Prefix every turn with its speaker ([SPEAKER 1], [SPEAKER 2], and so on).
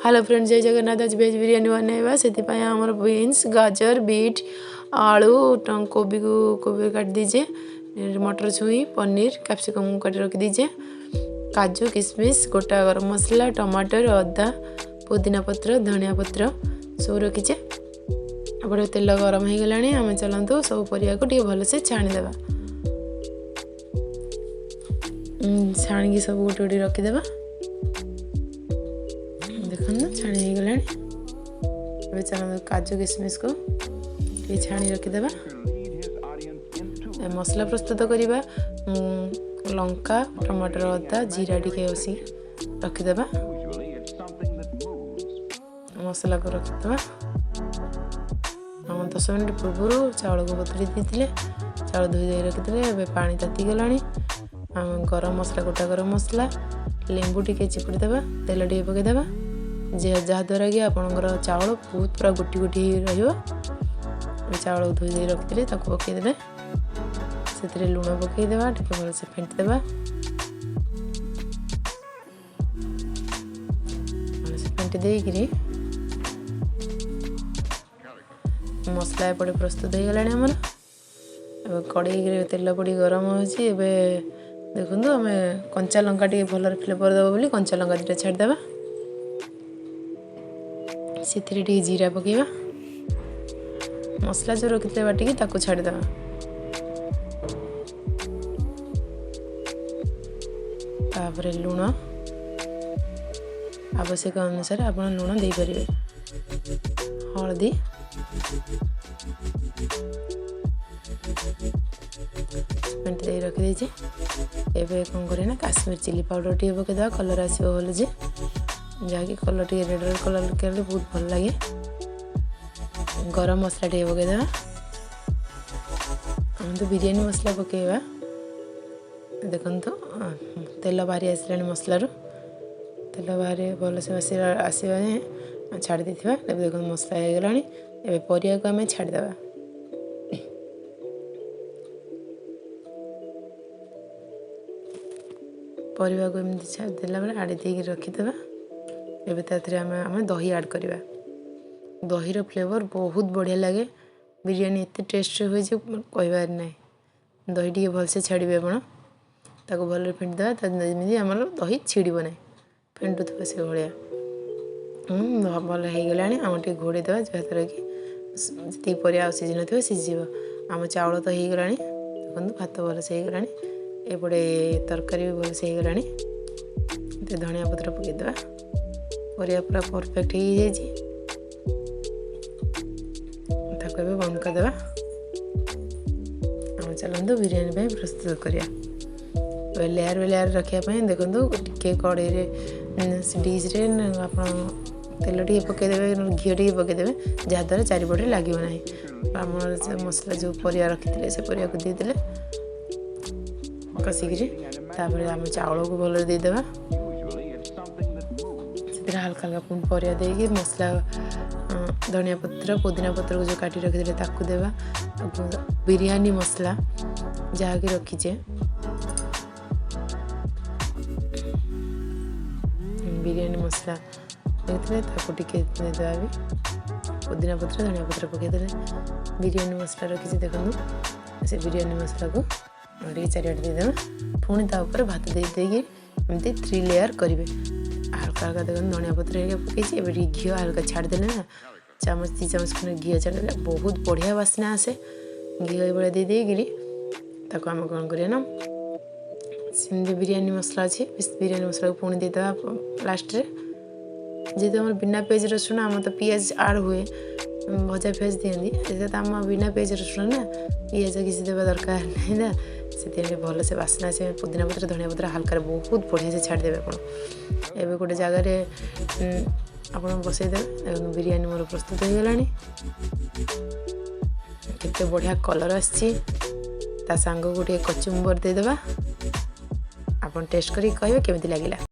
[SPEAKER 1] Hello friends, जय जगन्नाथ। आज veg biryani बनवा से आमर बीन्स, गाजर, बीट, आलू, कोबी को कोबी काट दीजिए, मटर छुई, पनीर, कैप्सिकम काट रख दीजिए, काजू, किशमिश, गोटा गरम मसला, टमाटर, अदा, पुदीना पत्र, धनिया पत्र सब रखीचे। एपटे तेल गरम हो गला। आम चलतु सब परिया को भलसे छाणीदे। छाणी सब गोटे गोटे रखीदे। देखो छाणी हो गला। चलो काजू किशमिश को छाणी रखीदे। मसला प्रस्तुत करवा। लंका, टमाटर, अदा, जीरा टी रखीदे। मसला को रखीदे। 10 मिनट पूर्व चाउल को बतुरी देते। चाउल धोई रखी पा ताती गला। गरम मसला, गोटा गरम मसला, लेंबू टी चिपुड़ी देवा, तेल टे पकईदे जहाद्वारा कि आपणकर चाउल बहुत पूरा गोटी गोटी चाउल धोई रखी पकईदे। से लुण पकईदेवा, टे भलसे फेंटीदेवा। भलसे फेंटी देकरी मसला एपटे प्रस्तुत हो गला। आमर कड़े तेल पड़ी गरम होची। देखो आम कंचा लंका टे भल फ्लेवर देव बोली कंचा लंका दुटा छाड़देवा। से जीरा पकेवा। मसला जो रखी बाटिकी ताकू छाड़देवा। तापर लुण आवश्यक अनुसार आप लुण दे पारे। हलदी, दे रखी एबे कौन करें काश्मीर चिली पाउडर टी पकईदे। कलर आसो भल जे जहाँकि कलर टी रेड रेड कलर कले बहुत भल लगे। गरम मसला टे पकईदे। हम तो बिरियानी मसला पकईवा। देखो तेल बाहरी आसला मसलार। तेल बाहरी भलसे आसवा छाड़ी देथिबा। देखो मसला हो गला। एबे परिया को आम छाड़देवा। परिवा को एमती छाड़देला आड़े देकी रखीदे। एबे ताथरे आम दही ऐड करवा। दहीर फ्लेवर बहुत बढ़िया लगे। बिरियानी एत टेस्ट हुए कहबार ना। दही टी भलसे छाड़े आप भल फेंटीदे। जमी आम दही छिड़ब ना, फेंटुवा से भाया भल हो गला। आम टे घोड़ेदेवा जहाँद्वारा कि जी परिया सीझी न सीझीब। आम चाउल तो हो गला। देखो भात भलसे हो गला। एपटे तरकारी भी भलसे हो गला। धनिया पत्र पकईदे। परिया पूरा परफेक्ट हो जाए बंद करदे। आम चलते बिरियानी प्रस्तुत करिया। लेयर बाय लेयर रखापी देखो टे कड़े डिश आप तेल टे पकईदे, घी टे पकईदे जहाद्वारा चारिपटे लगे ना। आम मसला जो परिया रखी से परिया को देदेले कसिकी। आम चाउल को भल देदेवा। हल्का हल्का पुणी परिया देगी मसला धनिया पत्र, पुदीना पत्र को जो काटी रखी ताकू देवा। बिरियानी मसला जहाँकि रखीचे बिरियानी मसला देखते टे देदेवा। भी पुदीना पत्र, धनिया पत्र पकईदे। बिरियानी मसला रखी देखो से बिरियानी मसला को चारिटे देदेवा। पुणी तापर भात देगी एमती 3 लेयर करेंगे। हल्का हल्का देखो धनिया पत्र पकई। एबे घी हल्का छाड़दे ना, चामच 2 चामच खंडे घी छाड़दे बहुत बढ़िया बास्ना आसे। घी ये दे देकरी आम कौन करना सिमती बिरियानी मसला अच्छे बिरियानी मसला को पुणी देदेवा लास्ट रे। जेहेतु आम बिना पियाज रसुण आम तो पियाज आड हुए भजा पियाज दिखती। आम बिना पियाज रसुण ना पियाज किसी देवा दरकार नहीं ना। से भल से बास्ना से पुदीना पत्र, धनिया पत्र हल्का बहुत बढ़िया से छाड़देवे। आप गोटे जगार आप बसईदे। देखो बिरियानी मोर प्रस्तुत हो गला। केते बढ़िया कलर आसी। सांग गोटे कचुम्बर देदेवा। आप टेस्ट करी कहे केमिति लागिला।